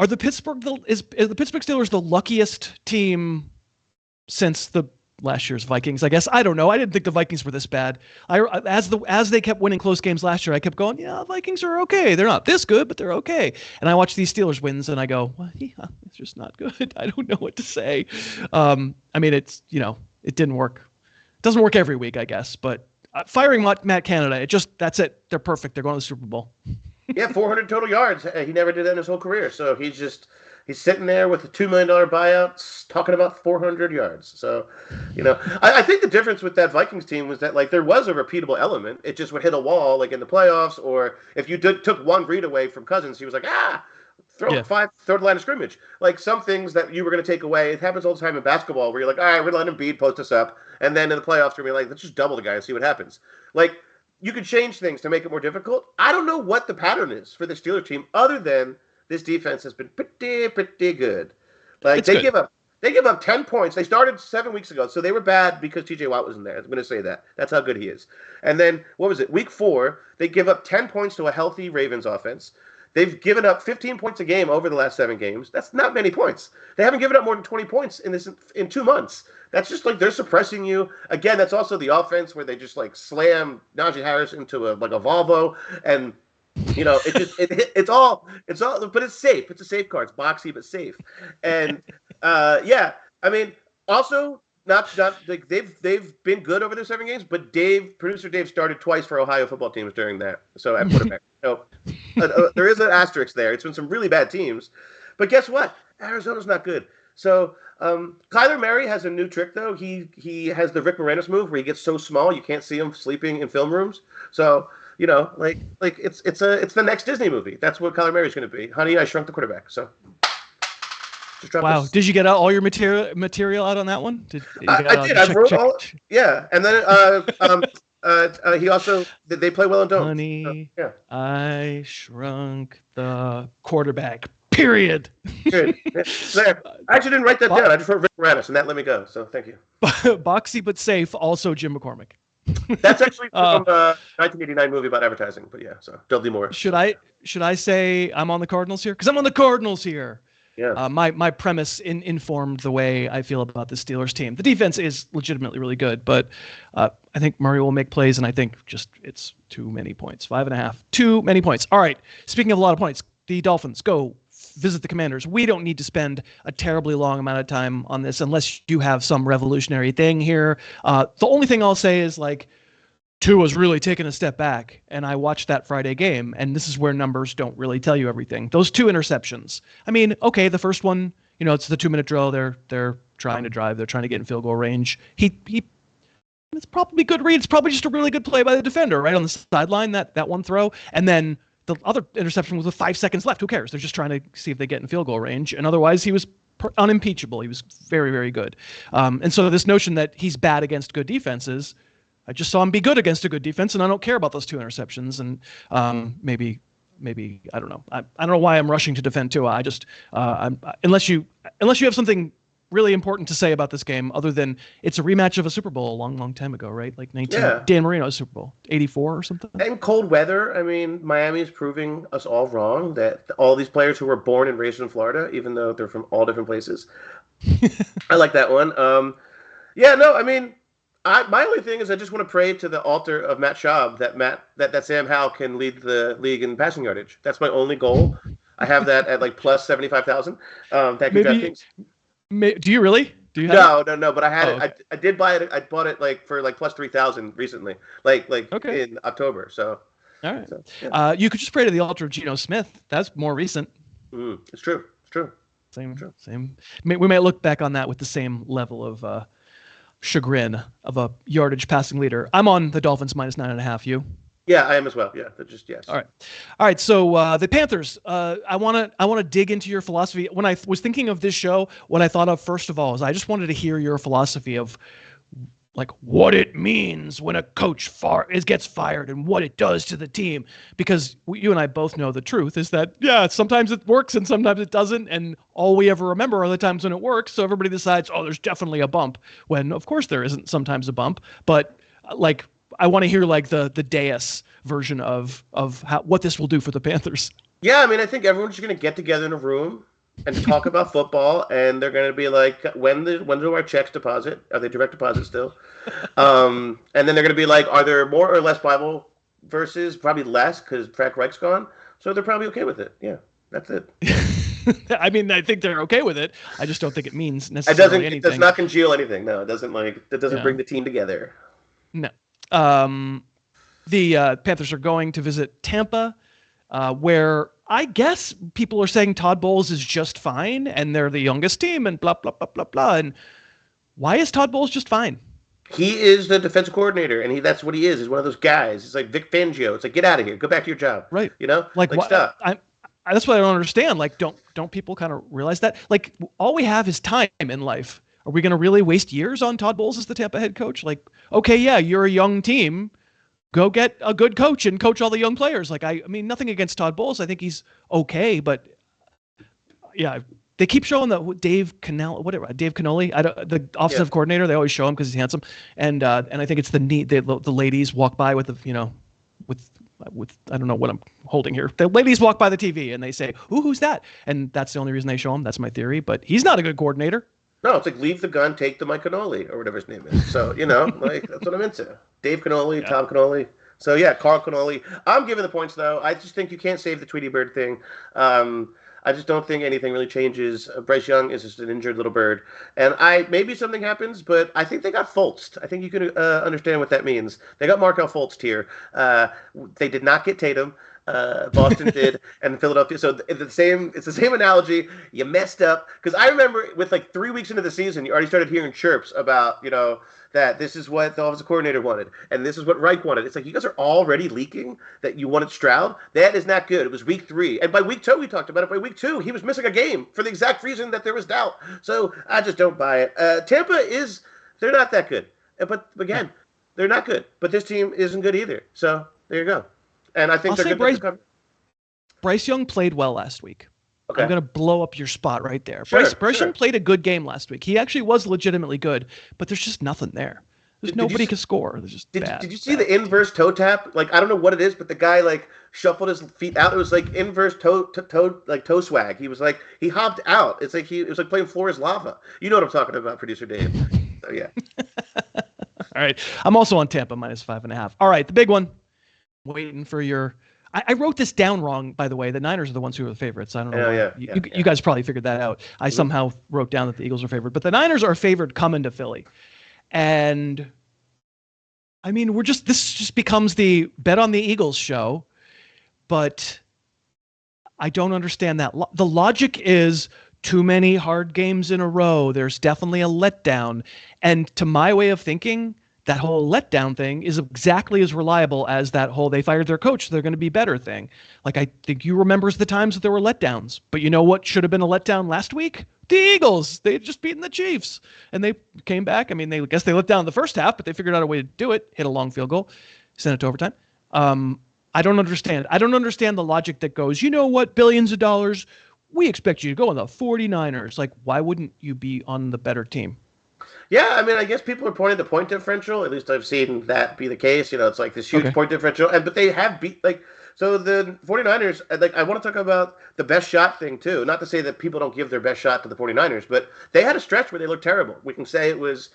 Is the Pittsburgh Steelers the luckiest team since the last year's Vikings? I guess I don't know. I didn't think the Vikings were this bad. As they kept winning close games last year, I kept going, yeah, Vikings are okay. They're not this good, but they're okay. And I watch these Steelers wins, and I go, well, yeah, it's just not good. I don't know what to say. It's it didn't work. It doesn't work every week, I guess. But firing Matt Canada, that's it. They're perfect. They're going to the Super Bowl. Yeah, 400 total yards. He never did that in his whole career. So he's sitting there with a $2 million buyout talking about 400 yards. So, I think the difference with that Vikings team was that, like, there was a repeatable element. It just would hit a wall, like, in the playoffs, or if you took one read away from Cousins, he was like, throw the line of scrimmage. Like, some things that you were going to take away. It happens all the time in basketball where you're like, all right, we're going to let Embiid post us up. And then in the playoffs, we're going to be like, let's just double the guy and see what happens. Like, you could change things to make it more difficult. I don't know what the pattern is for the Steelers team other than this defense has been pretty good. Like, they give up 10 points. They started 7 weeks ago, so they were bad because TJ Watt was in there. I'm going to say that. That's how good he is. And then, what was it? Week 4, they give up 10 points to a healthy Ravens offense. They've given up 15 points a game over the last 7 games. That's not many points. They haven't given up more than 20 points in 2 months. That's just like they're suppressing you. Again, that's also the offense where they just like slam Najee Harris into a Volvo, and it's all, but it's safe. It's a safeguard. It's boxy but safe. And also not like they've been good over their 7 games, but producer Dave started twice for Ohio football teams during that. So at quarterback, there is an asterisk there. It's been some really bad teams, but guess what? Arizona's not good. So Kyler Murray has a new trick though. He has the Rick Moranis move where he gets so small you can't see him sleeping in film rooms. So it's the next Disney movie. That's what Kyler Murray's going to be. Honey, I Shrunk the Quarterback. So. Wow! Did you get all your material out on that one? I did. I wrote all. Yeah, and then he also they play well and don't. Honey, so, yeah. I Shrunk the Quarterback. Period. Good. There. I actually didn't write that down. I just wrote Rick Moranis, and that let me go. So thank you. Boxy but safe. Also Jim McCormick. That's actually from a 1989 movie about advertising. But yeah, so Dudley Moore. Should I say I'm on the Cardinals here? Because I'm on the Cardinals here. Yeah. My premise informed the way I feel about the Steelers team. The defense is legitimately really good, but I think Murray will make plays, and I think just it's too many points. 5.5. Too many points. All right. Speaking of a lot of points, the Dolphins go visit the Commanders. We don't need to spend a terribly long amount of time on this unless you have some revolutionary thing here. The only thing I'll say is like Tua's really taken a step back, and I watched that Friday game, and this is where numbers don't really tell you everything. Those 2 interceptions. I mean, okay, the first one, it's the 2-minute drill. They're trying to drive. They're trying to get in field goal range. It's probably good read. It's probably just a really good play by the defender right on the sideline, that one throw. And then the other interception was with 5 seconds left. Who cares? They're just trying to see if they get in field goal range. And otherwise, he was unimpeachable. He was very, very good. And so this notion that he's bad against good defenses, I just saw him be good against a good defense, and I don't care about those 2 interceptions. And maybe I don't know. I don't know why I'm rushing to defend Tua. I just unless you have something really important to say about this game other than it's a rematch of a Super Bowl a long, long time ago, right? Like Dan Marino's Super Bowl, 84 or something. And cold weather. I mean, Miami is proving us all wrong that all these players who were born and raised in Florida, even though they're from all different places. I like that one. My only thing is I just want to pray to the altar of Matt Schaub that Sam Howell can lead the league in passing yardage. That's my only goal. I have that at like plus 75,000. Thank you, DraftKings. Do you really? Do you have No. But I had it. Okay. I did buy it. I bought it like for like plus 3,000 recently, like Okay. in October. So all right. So, yeah. You could just pray to the altar of Geno Smith. That's more recent. It's true. Same. We might look back on that with the same level of chagrin of a yardage passing leader. I'm on the Dolphins minus 9.5. You? Yeah, I am as well. Yeah, just yes. All right. So the Panthers. I want to dig into your philosophy. When I was thinking of this show, what I thought of first of all is I just wanted to hear your philosophy of like what it means when a coach gets fired and what it does to the team. Because you and I both know the truth is that, sometimes it works and sometimes it doesn't. And all we ever remember are the times when it works. So everybody decides, there's definitely a bump, when of course there isn't sometimes a bump. But like, I want to hear like the Deus version of what this will do for the Panthers. Yeah, I mean, I think everyone's just going to get together in a room and talk about football, and they're going to be like, when do our checks deposit? Are they direct deposit still? And then they're going to be like, are there more or less Bible verses? Probably less, because Frank Reich's gone. So they're probably okay with it. Yeah, that's it. I mean, I think they're okay with it. I just don't think it means necessarily anything. It does not congeal anything. No, it doesn't bring the team together. No. The Panthers are going to visit Tampa, where I guess people are saying Todd Bowles is just fine, and they're the youngest team, and blah, blah, blah, blah, blah. And why is Todd Bowles just fine? He is the defensive coordinator, and that's what he is. He's one of those guys. He's like Vic Fangio. It's like, get out of here. Go back to your job. Right. You know? Like stop. That's what I don't understand. Like, don't people kind of realize that? Like, all we have is time in life. Are we going to really waste years on Todd Bowles as the Tampa head coach? Like, okay, yeah, you're a young team. Go get a good coach and coach all the young players. Like, I mean, nothing against Todd Bowles. I think he's okay, but yeah, they keep showing Dave Cannelli, the offensive coordinator. They always show him because he's handsome, and I think it's the ladies walk by with with I don't know what I'm holding here. The ladies walk by the TV and they say, "Ooh, who's that?" And that's the only reason they show him. That's my theory, but he's not a good coordinator. No, it's like leave the gun, take the Mike Cannoli, or whatever his name is. So, like that's what I'm into. Dave Cannoli, Tom Cannoli. So, yeah, Carl Cannoli. I'm giving the points, though. I just think you can't save the Tweety Bird thing. I just don't think anything really changes. Bryce Young is just an injured little bird. And maybe something happens, but I think they got Fultzed. I think you can understand what that means. They got Markelle Fultz here. They did not get Tatum. Boston did, and Philadelphia. So it's the same analogy. You messed up, because I remember with like 3 weeks into the season, you already started hearing chirps about that this is what the offensive coordinator wanted, and this is what Reich wanted. It's like you guys are already leaking that you wanted Stroud. That is not good. It was week 3, and by week 2 we talked about it. By week 2 he was missing a game for the exact reason that there was doubt. So I just don't buy it. Tampa they're not that good, but again, they're not good. But this team isn't good either. So there you go. And I think Bryce Young played well last week. Okay. I'm going to blow up your spot right there. Sure, Bryce Young played a good game last week. He actually was legitimately good, but there's just nothing there. Nobody can score. There's just bad. Did you see the inverse toe tap? Like, I don't know what it is, but the guy like shuffled his feet out. It was like inverse toe swag. He was like, he hopped out. It was like playing Floor is Lava. You know what I'm talking about, producer Dave. So yeah. All right. I'm also on Tampa minus 5.5. All right. The big one. Waiting for your. I wrote this down wrong, by the way. The Niners are the ones who are the favorites. I don't know. You guys probably figured that out. I somehow wrote down that the Eagles are favored, but the Niners are favored coming to Philly. And I mean, this just becomes the bet on the Eagles show, but I don't understand that. The logic is too many hard games in a row. There's definitely a letdown. And to my way of thinking, that whole letdown thing is exactly as reliable as that whole they fired their coach, so they're going to be better thing. Like, I think you remember the times that there were letdowns. But you know what should have been a letdown last week? The Eagles. They had just beaten the Chiefs. And they came back. I mean, I guess they let down the first half, but they figured out a way to do it. Hit a long field goal. Sent it to overtime. I don't understand. I don't understand the logic that goes, you know what, billions of dollars, we expect you to go on the 49ers. Like, why wouldn't you be on the better team? Yeah, I mean, I guess people are pointing to point differential. At least I've seen that be the case. It's like this huge point differential. But they have beat, so the 49ers, I want to talk about the best shot thing, too. Not to say that people don't give their best shot to the 49ers, but they had a stretch where they looked terrible. We can say it was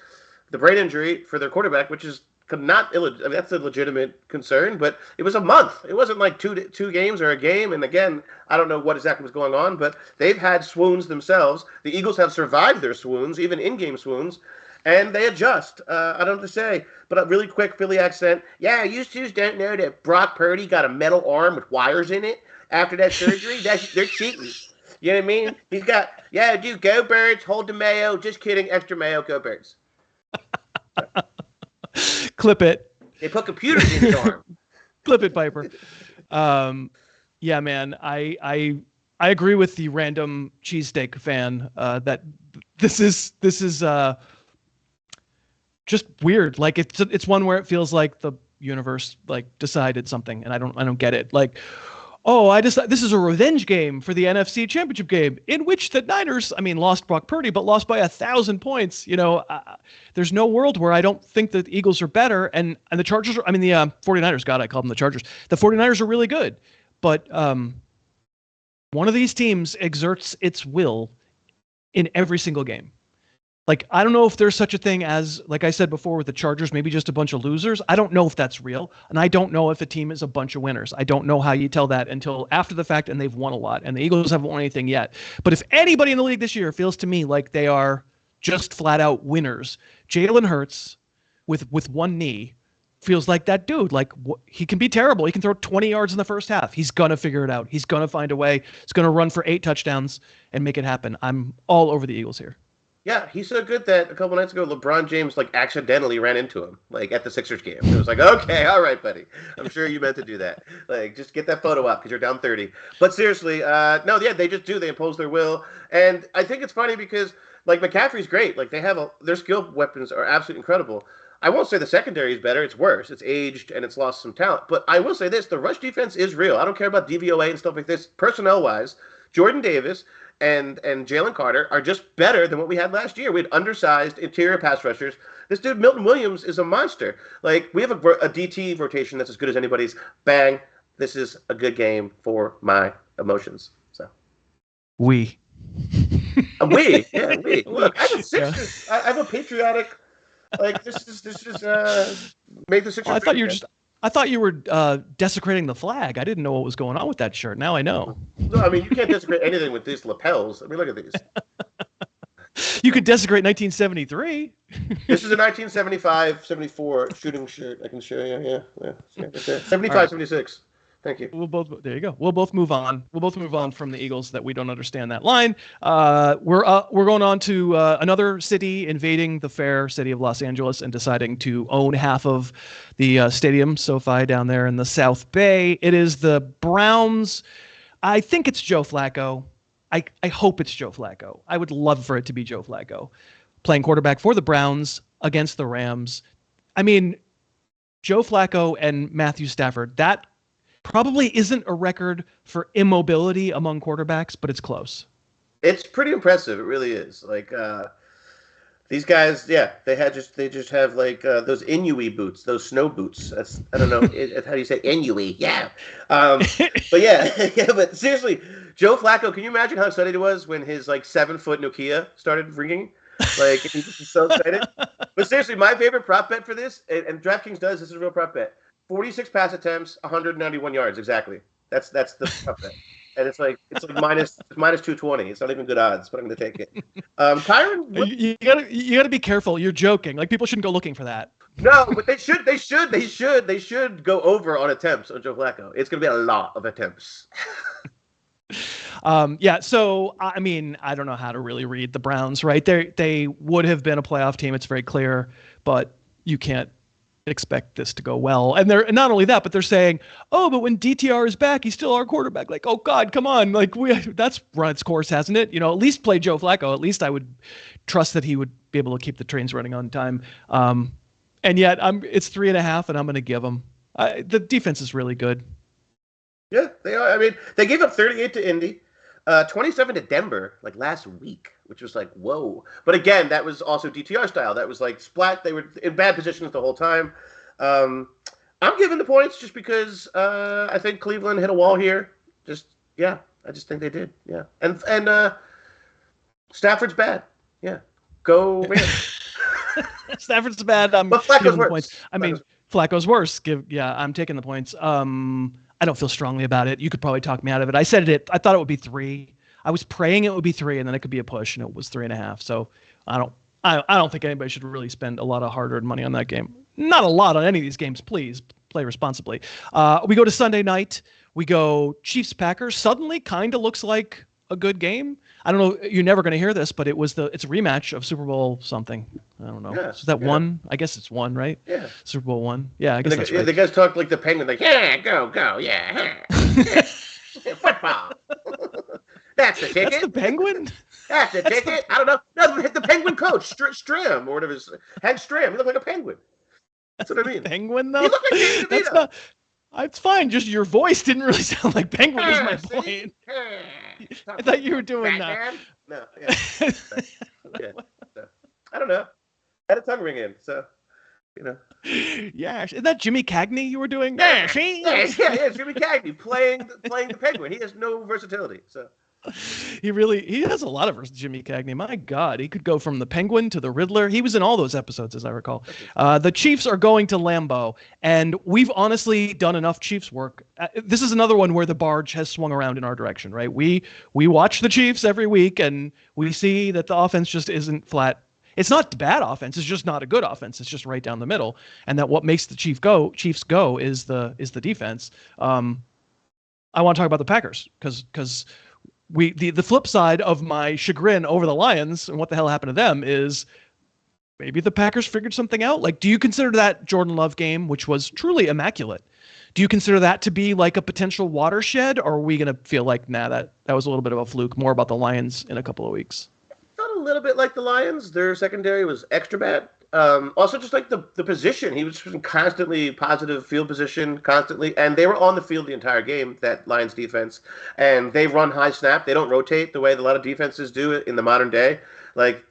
the brain injury for their quarterback, which is not that's a legitimate concern, but it was a month. It wasn't like two games or a game. And again, I don't know what exactly was going on, but they've had swoons themselves. The Eagles have survived their swoons, even in-game swoons, and they adjust. I don't know what to say, but a really quick Philly accent. Yeah, you just don't know that Brock Purdy got a metal arm with wires in it after that surgery. They're cheating. You know what I mean? He's got, dude, go Birds, hold the mayo. Just kidding, extra mayo, go Birds. Clip it. They put computers in his arm. Clip it, Pyper. Yeah, man. I agree with the random cheesesteak fan that this is just weird. Like it's one where it feels like the universe like decided something, and I don't get it. Like, this is a revenge game for the NFC Championship game in which the Niners, lost Brock Purdy, but lost by 1,000 points. There's no world where I don't think that the Eagles are better. And the Chargers the 49ers, God, I call them the Chargers. The 49ers are really good. But one of these teams exerts its will in every single game. Like, I don't know if there's such a thing as, like I said before with the Chargers, maybe just a bunch of losers. I don't know if that's real. And I don't know if the team is a bunch of winners. I don't know how you tell that until after the fact and they've won a lot. And the Eagles haven't won anything yet. But if anybody in the league this year feels to me like they are just flat out winners, Jalen Hurts with one knee feels like that dude. Like, he can be terrible. He can throw 20 yards in the first half. He's going to figure it out. He's going to find a way. He's going to run for 8 touchdowns and make it happen. I'm all over the Eagles here. Yeah, he's so good that a couple nights ago, LeBron James accidentally ran into him at the Sixers game. It was like, okay, all right, buddy. I'm sure you meant to do that. Just get that photo up because you're down 30. But seriously, they just do. They impose their will, and I think it's funny because McCaffrey's great. They have their skill weapons are absolutely incredible. I won't say the secondary is better. It's worse. It's aged and it's lost some talent. But I will say this: the rush defense is real. I don't care about DVOA and stuff like this. Personnel wise, Jordan Davis and Jalen Carter are just better than what we had last year. We had undersized interior pass rushers. This dude, Milton Williams, is a monster. We have a DT rotation that's as good as anybody's. Bang. This is a good game for my emotions. So. We. We. Look, I have a Sixers. I have a patriotic, this is make the Sixers. Well, I thought you were desecrating the flag. I didn't know what was going on with that shirt. Now I know. No, you can't desecrate anything with these lapels. Look at these. You could desecrate 1973. This is a 1975-74 shooting shirt. I can show you. Yeah. 75-76. Thank you. There you go. We'll both move on. We'll both move on from the Eagles that we don't understand that line. We're going on to another city invading the fair city of Los Angeles and deciding to own half of the stadium, SoFi, down there in the South Bay. It is the Browns. I think it's Joe Flacco. I hope it's Joe Flacco. I would love for it to be Joe Flacco playing quarterback for the Browns against the Rams. Joe Flacco and Matthew Stafford, that probably isn't a record for immobility among quarterbacks, but it's close. It's pretty impressive. It really is. These guys, they just have those Inuit boots, those snow boots. I don't know how do you say Inuit? Yeah. But seriously, Joe Flacco, can you imagine how excited he was when his 7-foot Nokia started ringing? He's so excited. But seriously, my favorite prop bet for this, and DraftKings does, this is a real prop bet. 46 pass attempts, 191 yards exactly. That's the prop bet. And it's minus 220. It's not even good odds, but I'm going to take it. Tyron, you gotta be careful. You're joking. People shouldn't go looking for that. No, but they should go over on attempts on Joe Flacco. It's going to be a lot of attempts. So I don't know how to really read the Browns, right? They would have been a playoff team. It's very clear, but you can't expect this to go well. And they're not only that, but they're saying, but when DTR is back, he's still our quarterback. Oh God, come on. That's run its course, hasn't it? At least play Joe Flacco. At least I would trust that he would be able to keep the trains running on time. And yet it's 3.5 and I'm going to give them, the defense is really good. Yeah, they are. They gave up 38 to Indy, 27 to Denver, last week, which was whoa. But again, that was also DTR style. That was splat. They were in bad positions the whole time. I'm giving the points just because I think Cleveland hit a wall here. I just think they did. Yeah. And Stafford's bad. Yeah. Go Rams. Stafford's bad. I'm but Flacco's giving the worse. points. I mean, Flacco's worse. I'm taking the points. I don't feel strongly about it. You could probably talk me out of it. I said it. I thought it would be 3. I was praying it would be 3, and then it could be a push, and it was 3.5. So I don't think anybody should really spend a lot of hard-earned money on that game. Not a lot on any of these games. Please play responsibly. We go to Sunday night. We go Chiefs-Packers. Suddenly, kind of looks like a good game. I don't know. You're never going to hear this, but it's a rematch of Super Bowl something. I don't know. Yes, is that 1? I guess it's 1, right? Yeah. Super Bowl 1. Yeah, I guess that's right. The guys talk like the Penguin, like, yeah, go, yeah. Football. That's the ticket. That's the Penguin? That's the ticket. I don't know. No, the Penguin coach, Stram, or whatever. Hank Stram. He looked like a penguin. That's what I mean. Penguin, though? He looked like Danny DeVito. That's not... It's fine. Just your voice didn't really sound like Penguin is my point. I thought you were doing that. No, yeah. Yeah. So, I don't know. I had a tongue ring in, so, you know. Yeah. Is that Jimmy Cagney you were doing? Yeah, it's Jimmy Cagney playing the Penguin. He has no versatility, so. He has a lot of Jimmy Cagney. My God, he could go from the Penguin to the Riddler. He was in all those episodes, as I recall. The Chiefs are going to Lambeau, and we've honestly done enough Chiefs work. This is another one where the barge has swung around in our direction, right? We watch the Chiefs every week, and we see that the offense just isn't flat. It's not bad offense. It's just not a good offense. It's just right down the middle, and that what makes the Chiefs go is the defense. I want to talk about the Packers because. The flip side of my chagrin over the Lions and what the hell happened to them is maybe the Packers figured something out. Like, do you consider that Jordan Love game, which was truly immaculate, do you consider that to be like a potential watershed, or are we going to feel like, nah, that was a little bit of a fluke, more about the Lions in a couple of weeks? Felt a little bit like the Lions. Their secondary was extra bad. Also, just like the position, he was in constantly positive field position, constantly, and they were on the field the entire game, that Lions defense, and they run high snap. They don't rotate the way that a lot of defenses do it in the modern day. Like,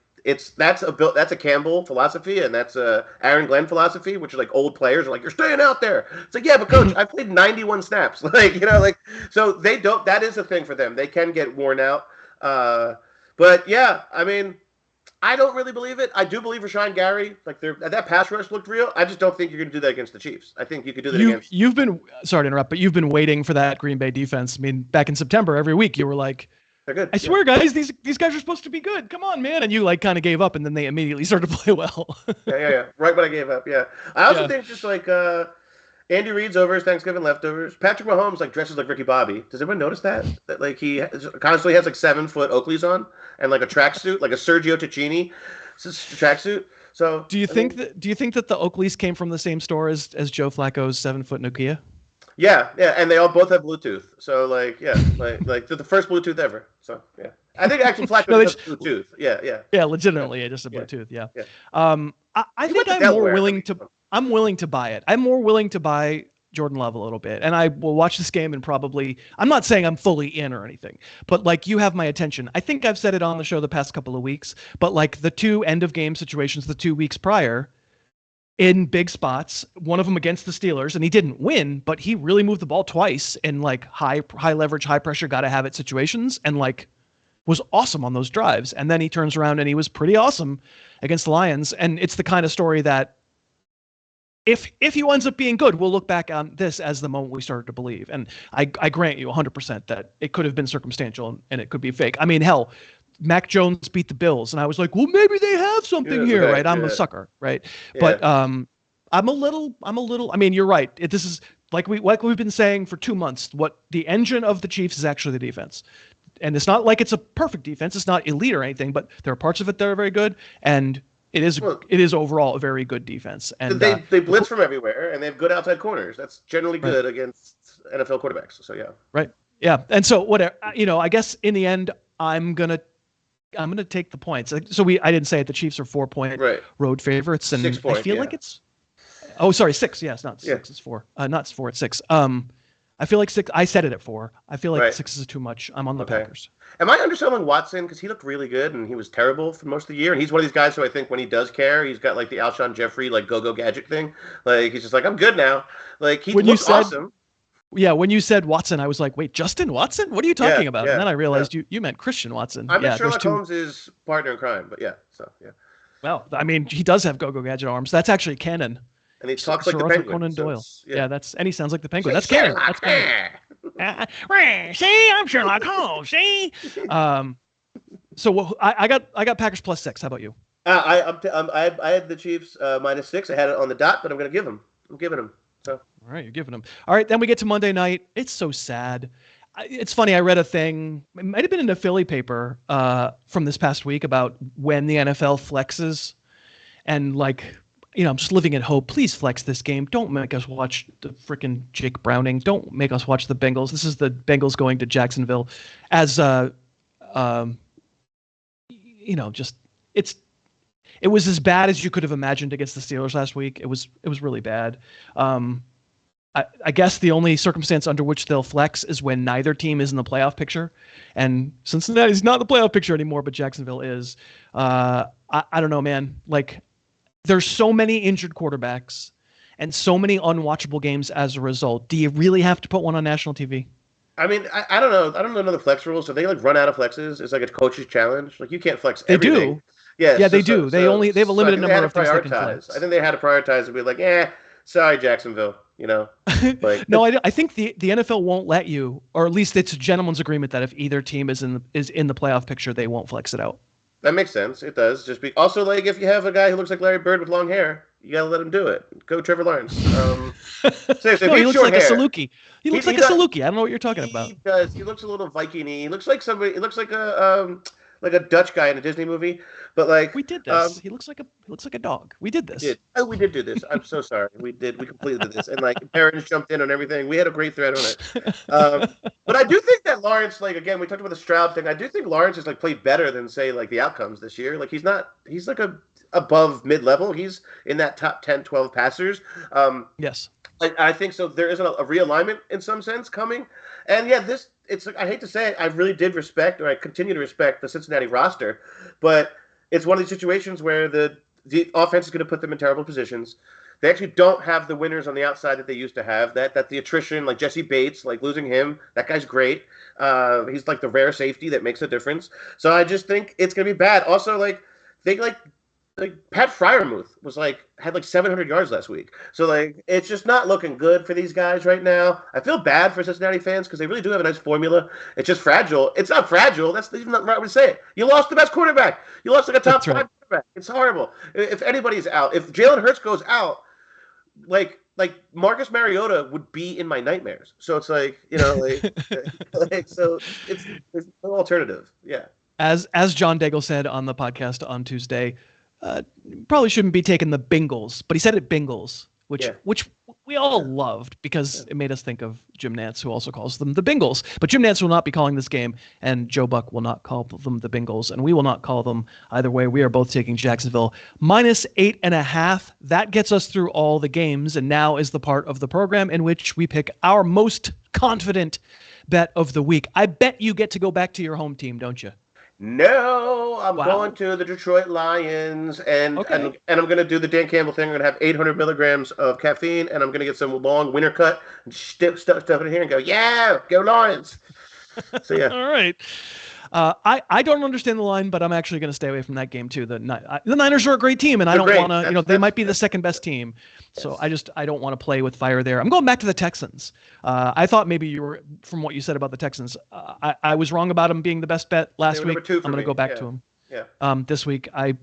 that's a Campbell philosophy, and that's a Aaron Glenn philosophy, which is like old players are like, you're staying out there. It's like, yeah, but coach, I played 91 snaps. So they don't. That is a thing for them. They can get worn out. But yeah, I mean, I don't really believe it. I do believe Rashawn Gary, that pass rush looked real. I just don't think you're going to do that against the Chiefs. I think you could do that against. You've been, sorry to interrupt, but you've been waiting for that Green Bay defense. I mean, back in September, every week you were like, they're good. I swear, guys, these guys are supposed to be good. Come on, man. And you kind of gave up, and then they immediately started to play well. Yeah. Right when I gave up, yeah. I also think just Andy Reid's over his Thanksgiving leftovers. Patrick Mahomes dresses like Ricky Bobby. Does anyone notice that? That he constantly has 7-foot Oakleys on and a tracksuit, like a Sergio Tacchini tracksuit. So do you think that the Oakleys came from the same store as Joe Flacco's 7-foot Nokia? Yeah, and they both have Bluetooth. So they're the first Bluetooth ever. So yeah, I think actually Flacco has Bluetooth. Yeah, legitimately, just a Bluetooth. Yeah. I think I'm willing to buy it. I'm more willing to buy Jordan Love a little bit, and I will watch this game and probably. I'm not saying I'm fully in or anything, but you have my attention. I think I've said it on the show the past couple of weeks, but the 2 end of game situations the 2 weeks prior. In big spots, one of them against the Steelers, and he didn't win, but he really moved the ball twice in high leverage, high pressure, gotta have it situations, and was awesome on those drives. And then he turns around and he was pretty awesome against the Lions. And it's the kind of story that if he ends up being good, we'll look back on this as the moment we started to believe. And I grant you 100% that it could have been circumstantial and it could be fake. I mean, hell, Mac Jones beat the Bills, and I was like, well, maybe they have something here, right? I'm a sucker, right? Yeah. But I'm a little. I mean, you're right. This is like we've been saying for 2 months. What the engine of the Chiefs is actually the defense, and it's not like it's a perfect defense. It's not elite or anything, but there are parts of it that are very good, and it is overall a very good defense. And they blitz from everywhere, and they have good outside corners. That's generally good against NFL quarterbacks. So yeah, right, yeah, and so whatever. I guess in the end, I'm gonna take the points. So I didn't say it. The Chiefs are 4-point road favorites, and 6 point, I feel like it's. Oh, sorry, 6. Yes, not 6. It's 4. Not 4. It's 6. I feel like 6. I said it at 4. I feel like 6 is too much. I'm on the Packers. Am I underselling Watson because he looked really good and he was terrible for most of the year? And he's one of these guys who I think when he does care, he's got the Alshon Jeffrey go-go gadget thing. He's just I'm good now. He looks awesome. Yeah, when you said Watson, I was like, wait, Justin Watson? What are you talking about? And then I realized you meant Christian Watson. I meant Sherlock Holmes' partner in crime, but yeah, so yeah. Well, I mean, he does have go-go gadget arms. That's actually canon. And he talks like Sir the Arthur Penguin. Conan So Doyle. yeah. And he sounds like the Penguin. That's canon. That's canon. See, I'm Sherlock Holmes. See. So I got Packers +6. How about you? I had the Chiefs -6. I had it on the dot, but I'm giving them. So. All right, you're giving them. All right, then we get to Monday night. It's so sad. It's funny. I read a thing. It might have been in a Philly paper from this past week about when the NFL flexes, and I'm just living in hope. Please flex this game. Don't make us watch the freaking Jake Browning. Don't make us watch the Bengals. This is the Bengals going to Jacksonville as it was as bad as you could have imagined against the Steelers last week. It was really bad. I guess the only circumstance under which they'll flex is when neither team is in the playoff picture. And Cincinnati's not in the playoff picture anymore, but Jacksonville is. I don't know, man. There's so many injured quarterbacks and so many unwatchable games as a result. Do you really have to put one on national TV? I mean, I don't know. I don't know the flex rules. So they run out of flexes. It's like a coach's challenge. You can't flex everything. They do. Yeah, they do. They have a limited number of things they can flex. I think they had to prioritize and be like, sorry, Jacksonville. No, I think the NFL won't let you, or at least it's a gentleman's agreement that if either team is in the playoff picture, they won't flex it out. That makes sense. It does. Also, if you have a guy who looks like Larry Bird with long hair, you gotta let him do it. Go Trevor Lawrence. Seriously, he looks like hair, a Saluki. He looks like a Saluki. I don't know what you're talking about. He does. He looks a little Viking-y. He looks like somebody. He looks like a Dutch guy in a Disney movie. But we did this. He looks like a dog. We did this. We did do this. I'm so sorry. We completely did this. And parents jumped in on everything. We had a great thread on it. But I do think that Lawrence, again, we talked about the Stroud thing. I do think Lawrence has played better than say the outcomes this year. He's above mid-level. He's in that top 10, 12 passers. Yes. I think so. There is a realignment in some sense coming. And yeah, I hate to say it, I really did respect, or I continue to respect the Cincinnati roster, but it's one of these situations where the offense is going to put them in terrible positions. They actually don't have the winners on the outside that they used to have. That the attrition, like Jesse Bates, losing him, that guy's great. He's the rare safety that makes a difference. So I just think it's going to be bad. Also, Pat Freiermuth had 700 yards last week. So it's just not looking good for these guys right now. I feel bad for Cincinnati fans because they really do have a nice formula. It's just fragile. It's not fragile. That's even not the right way to say it. You lost the best quarterback. You lost a top 5 quarterback. It's horrible. If anybody's out, if Jalen Hurts goes out, Marcus Mariota would be in my nightmares. So it's so there's no alternative. Yeah. As John Daigle said on the podcast on Tuesday, probably shouldn't be taking the Bengals, but he said it Bengals, which we all loved because it made us think of Jim Nantz, who also calls them the Bengals. But Jim Nantz will not be calling this game, and Joe Buck will not call them the Bengals, and we will not call them either way. We are both taking Jacksonville -8.5. That gets us through all the games, and now is the part of the program in which we pick our most confident bet of the week. I bet you get to go back to your home team, don't you? No, I'm going to the Detroit Lions, and I'm going to do the Dan Campbell thing. I'm going to have 800 milligrams of caffeine, and I'm going to get some long winter cut and stuff in here and go, yeah, go Lions. So, yeah. All right. I don't understand the line, but I'm actually going to stay away from that game too. The Niners are a great team, and I don't want to. They might be the second best team, so I don't want to play with fire there. I'm going back to the Texans. I thought maybe you were, from what you said about the Texans, I was wrong about them being the best bet last week. I'm going to go back to them. Yeah. This week I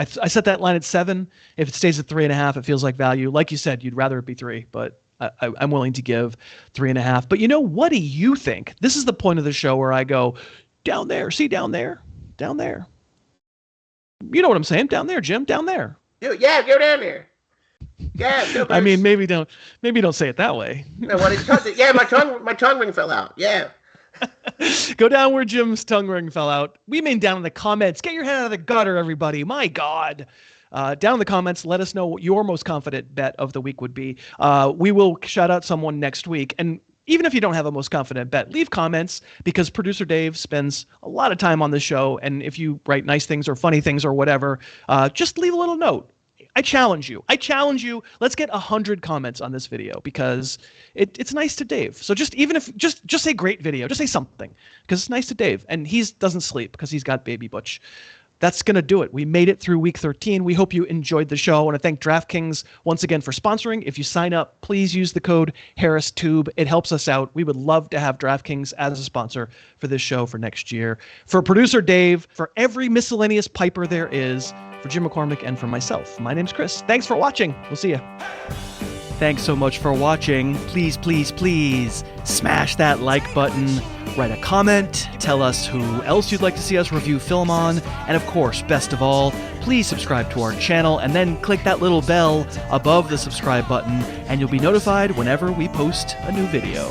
set that line at 7. If it stays at 3.5, it feels like value. Like you said, you'd rather it be 3, but I'm willing to give 3.5. But what do you think? This is the point of the show where I go. Down there. See, down there. Down there. You know what I'm saying? Down there, Jim. Down there. Yeah, go down there. Yeah. Go I mean, maybe don't say it that way. No, yeah, my tongue ring fell out. Yeah. Go down where Jim's tongue ring fell out. We mean down in the comments. Get your head out of the gutter, everybody. My God. Down in the comments, let us know what your most confident bet of the week would be. We will shout out someone next week. And even if you don't have a most confident bet, leave comments because producer Dave spends a lot of time on the show. And if you write nice things or funny things or whatever, just leave a little note. I challenge you. Let's get 100 comments on this video because it's nice to Dave. So just say great video, just say something because it's nice to Dave. And he doesn't sleep because he's got baby Butch. that's going to do it. We made it through week 13. We hope you enjoyed the show. I want to thank DraftKings once again for sponsoring. If you sign up, please use the code HarrisTube. It helps us out. We would love to have DraftKings as a sponsor for this show for next year. For producer Dave, for every miscellaneous Pyper there is, for Jim McCormick, and for myself, my name's Chris. Thanks for watching. We'll see you. Thanks so much for watching. Please, please, please smash that like button. Write a comment, tell us who else you'd like to see us review film on, and of course, best of all, please subscribe to our channel and then click that little bell above the subscribe button and you'll be notified whenever we post a new video.